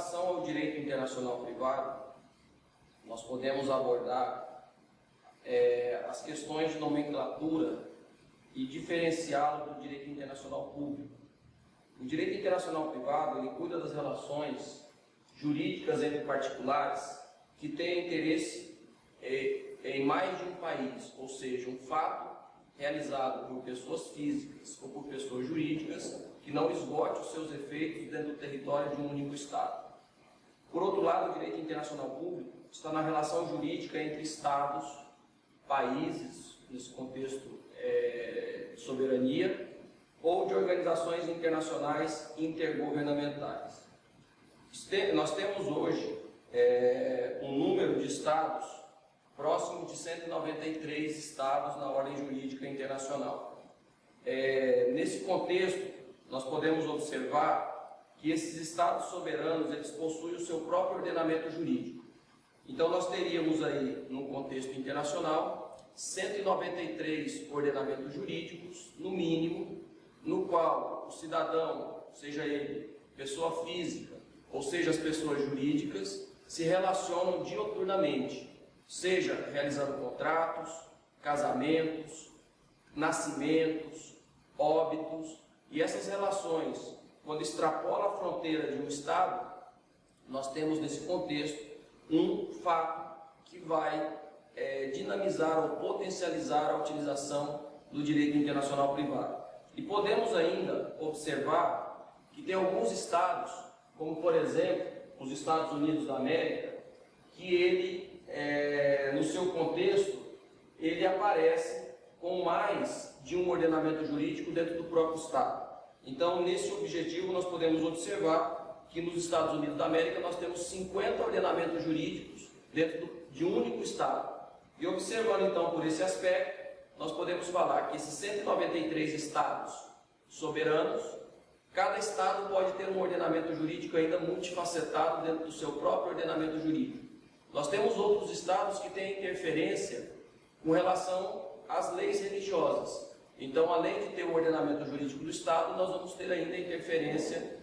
relação ao direito internacional privado, nós podemos abordar as questões de nomenclatura e diferenciá-lo do direito internacional público. O direito internacional privado, ele cuida das relações jurídicas entre particulares que têm interesse em mais de um país, ou seja, um fato realizado por pessoas físicas ou por pessoas jurídicas que não esgote os seus efeitos dentro do território de um único Estado. Por outro lado, o direito internacional público está na relação jurídica entre Estados, países, nesse contexto de soberania, ou de organizações internacionais intergovernamentais. Nós temos hoje um número de Estados próximo de 193 Estados na ordem jurídica internacional. Nesse contexto, nós podemos observar que esses Estados soberanos, eles possuem o seu próprio ordenamento jurídico. Então, nós teríamos aí, num contexto internacional, 193 ordenamentos jurídicos, no mínimo, no qual o cidadão, seja ele pessoa física, ou seja as pessoas jurídicas, se relacionam dioturnamente, seja realizando contratos, casamentos, nascimentos, óbitos, e essas relações, quando extrapolam a fronteira de um Estado, nós temos nesse contexto um fato que vai dinamizar ou potencializar a utilização do direito internacional privado. E podemos ainda observar que tem alguns Estados, como por exemplo os Estados Unidos da América, que ele, no seu contexto, ele aparece com mais de um ordenamento jurídico dentro do próprio Estado. Então, nesse objetivo, nós podemos observar que nos Estados Unidos da América nós temos 50 ordenamentos jurídicos dentro de um único Estado. E observando então por esse aspecto, nós podemos falar que esses 193 Estados soberanos, cada Estado pode ter um ordenamento jurídico ainda multifacetado dentro do seu próprio ordenamento jurídico. Nós temos outros Estados que têm interferência com relação às leis religiosas. Então, além de ter o ordenamento jurídico do Estado, nós vamos ter ainda interferência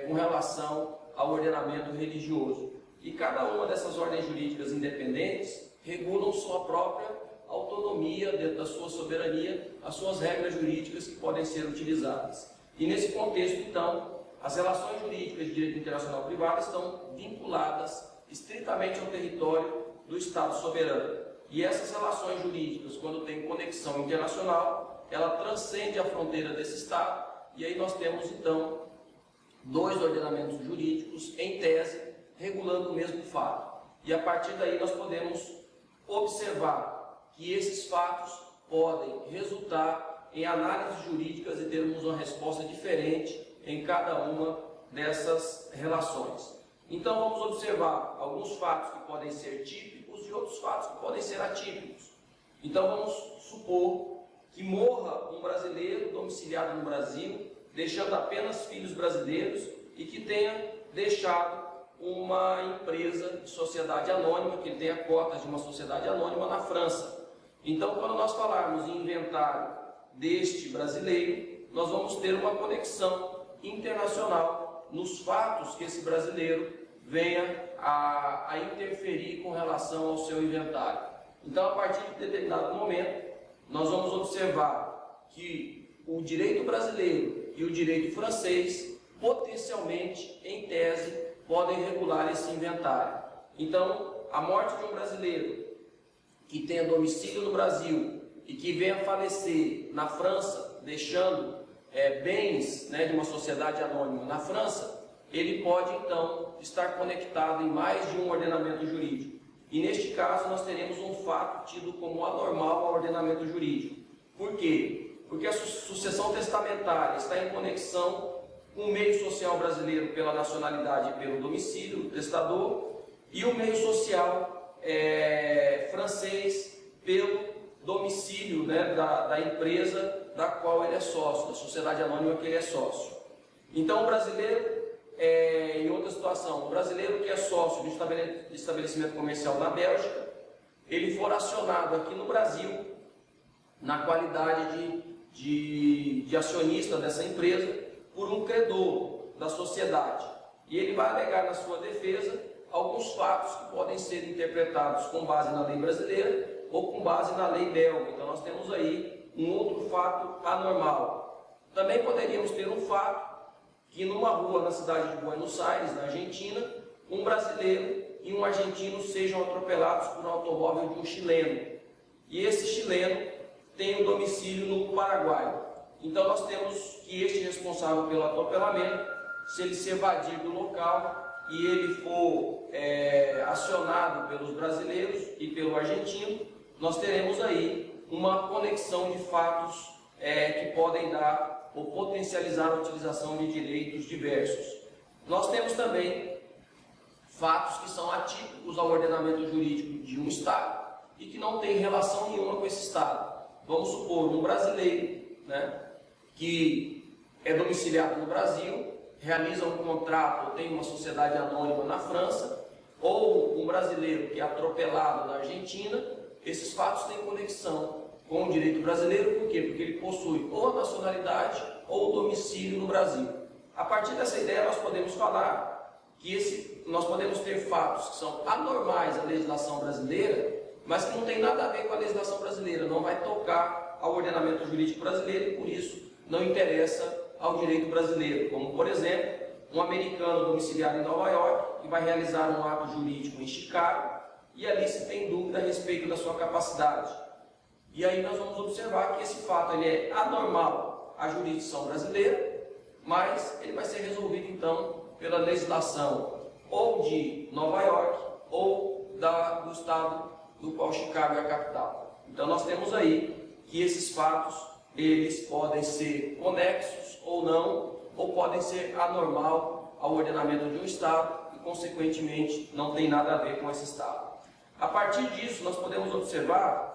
com relação ao ordenamento religioso. E cada uma dessas ordens jurídicas independentes regulam sua própria autonomia dentro da sua soberania, as suas regras jurídicas que podem ser utilizadas. E nesse contexto, então, as relações jurídicas de direito internacional privado estão vinculadas estritamente ao território do Estado soberano. E essas relações jurídicas, quando tem conexão internacional, ela transcende a fronteira desse Estado, e aí nós temos, então, dois ordenamentos jurídicos, em tese, regulando o mesmo fato. E a partir daí nós podemos observar que esses fatos podem resultar em análises jurídicas e termos uma resposta diferente em cada uma dessas relações. Então vamos observar alguns fatos que podem ser típicos e outros fatos que podem ser atípicos. Então vamos supor que morra um brasileiro domiciliado no Brasil, deixando apenas filhos brasileiros e que tenha deixado uma empresa de sociedade anônima, que ele tenha cotas de uma sociedade anônima na França. Então, quando nós falarmos em inventário deste brasileiro, nós vamos ter uma conexão internacional nos fatos que esse brasileiro venha a interferir com relação ao seu inventário. Então, a partir de determinado momento, nós vamos observar que o direito brasileiro e o direito francês, potencialmente, em tese, podem regular esse inventário. Então, a morte de um brasileiro que tenha domicílio no Brasil e que venha a falecer na França, deixando bens, de uma sociedade anônima na França, ele pode, então, estar conectado em mais de um ordenamento jurídico. E, neste caso, nós teremos um fato tido como anormal ao ordenamento jurídico. Por quê? Porque a sucessão testamentária está em conexão com o meio social brasileiro pela nacionalidade e pelo domicílio do testador, e o meio social francês pelo domicílio da empresa da qual ele é sócio, da sociedade anônima que ele é sócio. Então o brasileiro, em outra situação, o brasileiro que é sócio de um estabelecimento comercial na Bélgica, ele for acionado aqui no Brasil, na qualidade de acionista dessa empresa, por um credor da sociedade. E ele vai alegar na sua defesa alguns fatos que podem ser interpretados com base na lei brasileira ou com base na lei belga. Então nós temos aí um outro fato anormal. Também poderíamos ter um fato que numa rua na cidade de Buenos Aires, na Argentina, um brasileiro e um argentino sejam atropelados por um automóvel de um chileno. E esse chileno tem um domicílio no Paraguai. Então nós temos que este responsável pelo atropelamento, se ele se evadir do local e ele for acionado pelos brasileiros e pelo argentino, nós teremos aí uma conexão de fatos que podem dar ou potencializar a utilização de direitos diversos. Nós temos também fatos que são atípicos ao ordenamento jurídico de um Estado e que não tem relação nenhuma com esse Estado. Vamos supor um brasileiro, né, que é domiciliado no Brasil, realiza um contrato ou tem uma sociedade anônima na França, ou um brasileiro que é atropelado na Argentina. Esses fatos têm conexão com o direito brasileiro, por quê? Porque ele possui ou a nacionalidade ou o domicílio no Brasil. A partir dessa ideia nós podemos falar que nós podemos ter fatos que são anormais à legislação brasileira, mas que não tem nada a ver com a legislação brasileira, não vai tocar ao ordenamento jurídico brasileiro e por isso não interessa ao direito brasileiro, como por exemplo, um americano domiciliado em Nova York que vai realizar um ato jurídico em Chicago e ali se tem dúvida a respeito da sua capacidade. E aí nós vamos observar que esse fato ele é anormal à jurisdição brasileira, mas ele vai ser resolvido então pela legislação ou de Nova York ou do estado do qual Chicago é a capital. Então nós temos aí que esses fatos eles podem ser conexos ou não, ou podem ser anormal ao ordenamento de um Estado e consequentemente não tem nada a ver com esse Estado. A partir disso nós podemos observar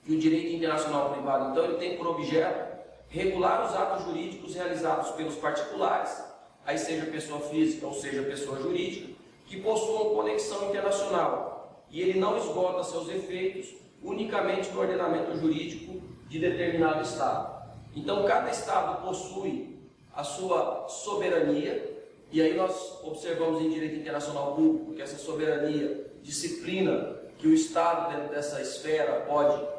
que o direito internacional privado, então, ele tem por objeto regular os atos jurídicos realizados pelos particulares, aí seja pessoa física ou seja pessoa jurídica, que possuam conexão internacional, e ele não esgota seus efeitos unicamente no ordenamento jurídico de determinado Estado. Então, cada Estado possui a sua soberania, e aí nós observamos em direito internacional público que essa soberania disciplina que o Estado, dentro dessa esfera, pode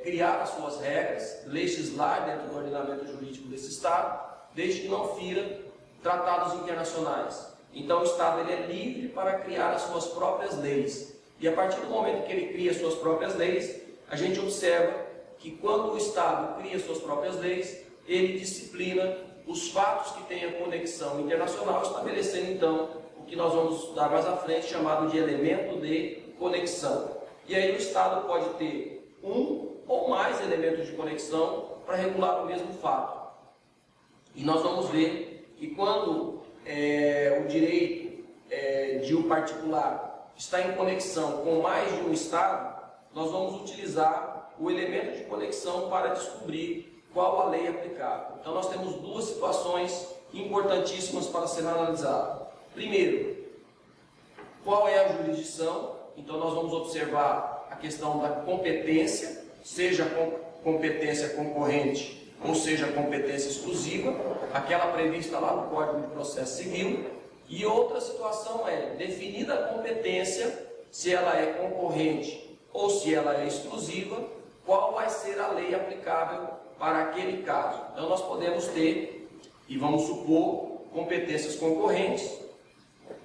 criar as suas regras, legislar dentro do ordenamento jurídico desse Estado, desde que não fira tratados internacionais. Então o Estado ele é livre para criar as suas próprias leis. E a partir do momento que ele cria suas próprias leis, a gente observa que quando o Estado cria suas próprias leis, ele disciplina os fatos que têm a conexão internacional, estabelecendo então o que nós vamos dar mais à frente, chamado de elemento de conexão. E aí o Estado pode ter um ou mais elementos de conexão para regular o mesmo fato. E nós vamos ver que quando o direito de um particular está em conexão com mais de um Estado, nós vamos utilizar o elemento de conexão para descobrir qual a lei aplicável. Então nós temos duas situações importantíssimas para ser analisadas. Primeiro, qual é a jurisdição? Então nós vamos observar a questão da competência, seja competência concorrente ou seja competência exclusiva, aquela prevista lá no Código de Processo Civil. E outra situação é definida a competência, se ela é concorrente ou se ela é exclusiva, qual vai ser a lei aplicável para aquele caso. Então nós podemos ter, e vamos supor, competências concorrentes.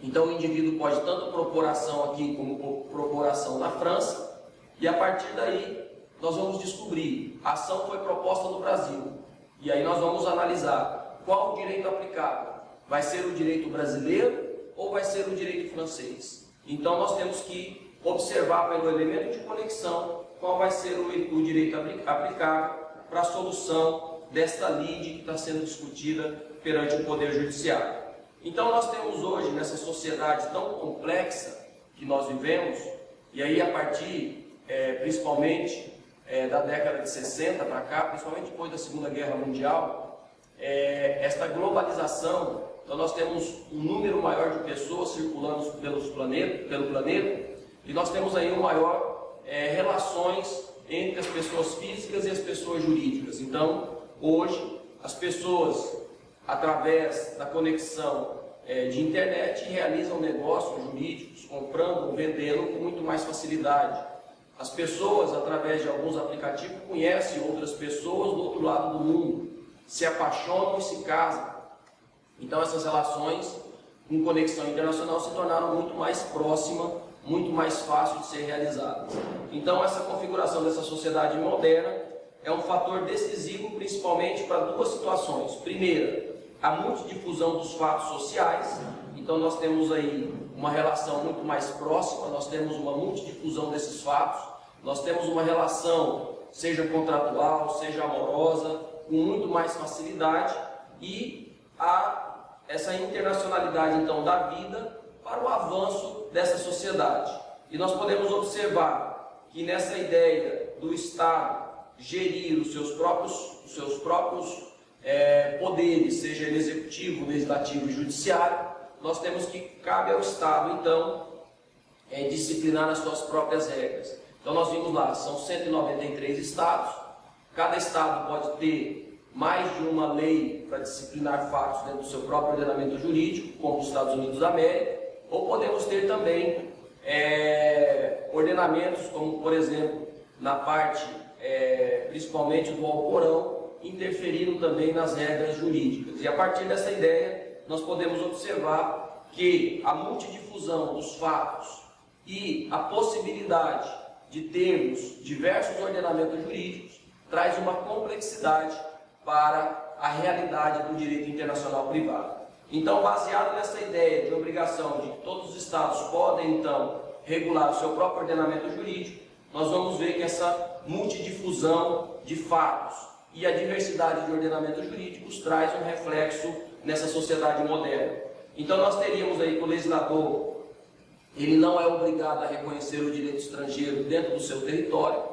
Então o indivíduo pode tanto propor ação aqui como propor ação na França, e a partir daí nós vamos descobrir, a ação foi proposta no Brasil, e aí nós vamos analisar qual o direito aplicável. Vai ser o direito brasileiro ou vai ser o direito francês? Então nós temos que observar pelo elemento de conexão qual vai ser o direito aplicável para a solução desta lide que está sendo discutida perante o Poder Judiciário. Então nós temos hoje, nessa sociedade tão complexa que nós vivemos, e aí a partir, principalmente, da década de 60 para cá, principalmente depois da Segunda Guerra Mundial, esta globalização, então nós temos um número maior de pessoas circulando pelo planeta, e nós temos aí relações entre as pessoas físicas e as pessoas jurídicas. Então, hoje, as pessoas, através da conexão de internet e realizam negócios jurídicos, comprando ou vendendo com muito mais facilidade. As pessoas, através de alguns aplicativos, conhecem outras pessoas do outro lado do mundo, se apaixonam e se casam. Então essas relações com conexão internacional se tornaram muito mais próximas, muito mais fácil de ser realizadas. Então essa configuração dessa sociedade moderna é um fator decisivo principalmente para duas situações. Primeira, a multidifusão dos fatos sociais. Então nós temos aí uma relação muito mais próxima, nós temos uma multidifusão desses fatos, nós temos uma relação, seja contratual, seja amorosa, com muito mais facilidade, e essa internacionalidade então da vida para o avanço dessa sociedade. E nós podemos observar que nessa ideia do Estado gerir os seus próprios poderes, seja ele executivo, legislativo e judiciário, nós temos que cabe ao Estado, então, disciplinar as suas próprias regras. Então nós vimos lá, são 193 estados, cada estado pode ter mais de uma lei para disciplinar fatos dentro do seu próprio ordenamento jurídico, como os Estados Unidos da América, ou podemos ter também ordenamentos, como por exemplo, na parte principalmente do Alcorão, interferindo também nas regras jurídicas. E a partir dessa ideia, nós podemos observar que a multidifusão dos fatos e a possibilidade de termos diversos ordenamentos jurídicos traz uma complexidade para a realidade do direito internacional privado. Então, baseado nessa ideia de obrigação de que todos os estados podem, então, regular o seu próprio ordenamento jurídico, nós vamos ver que essa multidifusão de fatos e a diversidade de ordenamentos jurídicos traz um reflexo nessa sociedade moderna. Então nós teríamos aí que o legislador, ele não é obrigado a reconhecer o direito estrangeiro dentro do seu território.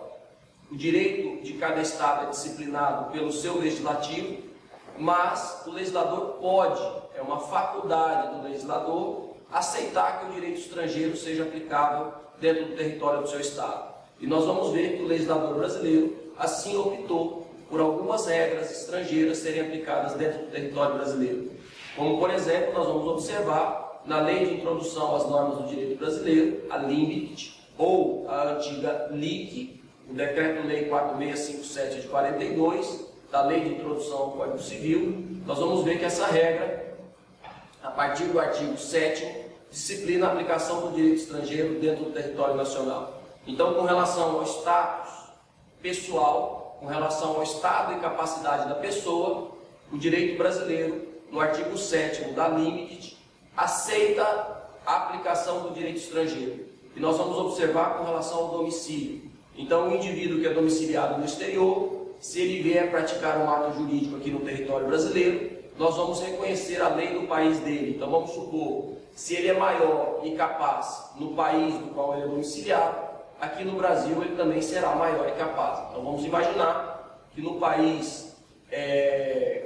O direito de cada estado é disciplinado pelo seu legislativo, mas o legislador pode, é uma faculdade do legislador, aceitar que o direito estrangeiro seja aplicável dentro do território do seu estado. E nós vamos ver que o legislador brasileiro assim optou por algumas regras estrangeiras serem aplicadas dentro do território brasileiro. Como, por exemplo, nós vamos observar na Lei de Introdução às Normas do Direito Brasileiro, a LINBIT, ou a antiga LIC, o Decreto-Lei 4657 de 42, da Lei de Introdução ao Código Civil. Nós vamos ver que essa regra, a partir do artigo 7º, disciplina a aplicação do direito estrangeiro dentro do território nacional. Então, com relação ao status pessoal, com relação ao estado e capacidade da pessoa, o direito brasileiro, no artigo 7º da LIMIT, aceita a aplicação do direito estrangeiro. E nós vamos observar com relação ao domicílio. Então, o indivíduo que é domiciliado no exterior, se ele vier praticar um ato jurídico aqui no território brasileiro, nós vamos reconhecer a lei do país dele. Então, vamos supor, se ele é maior e capaz no país do qual ele é domiciliado, aqui no Brasil ele também será maior e capaz. Então vamos imaginar que no país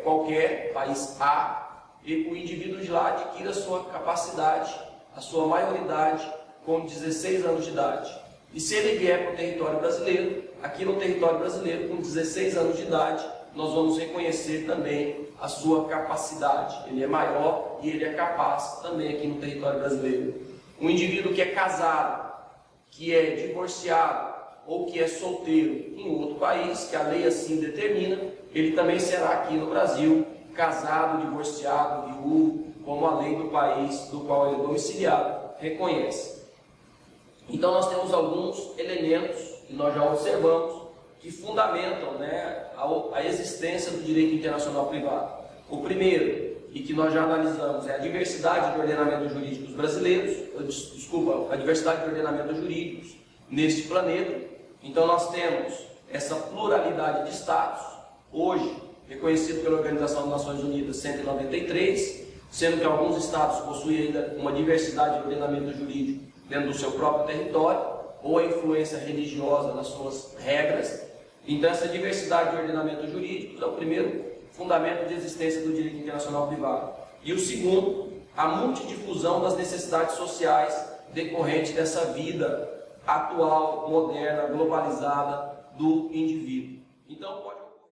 qualquer, país A, o indivíduo de lá adquira a sua capacidade, a sua maioridade com 16 anos de idade. E se ele vier para o território brasileiro, aqui no território brasileiro, com 16 anos de idade, nós vamos reconhecer também a sua capacidade. Ele é maior e ele é capaz também aqui no território brasileiro. Um indivíduo que é casado, que é divorciado ou que é solteiro em outro país, que a lei assim determina, ele também será aqui no Brasil casado, divorciado, viúvo, como a lei do país do qual ele é domiciliado reconhece. Então nós temos alguns elementos que nós já observamos que fundamentam, a existência do direito internacional privado. O primeiro, e que nós já analisamos, é a diversidade de ordenamentos jurídicos brasileiros, a diversidade de ordenamentos jurídicos neste planeta. Então nós temos essa pluralidade de estados, hoje reconhecido pela Organização das Nações Unidas 193, sendo que alguns estados possuem ainda uma diversidade de ordenamento jurídico dentro do seu próprio território, ou a influência religiosa nas suas regras. Então essa diversidade de ordenamentos jurídicos é o primeiro fundamento de existência do direito internacional privado. E o segundo, a multidifusão das necessidades sociais decorrentes dessa vida atual, moderna, globalizada do indivíduo. Então,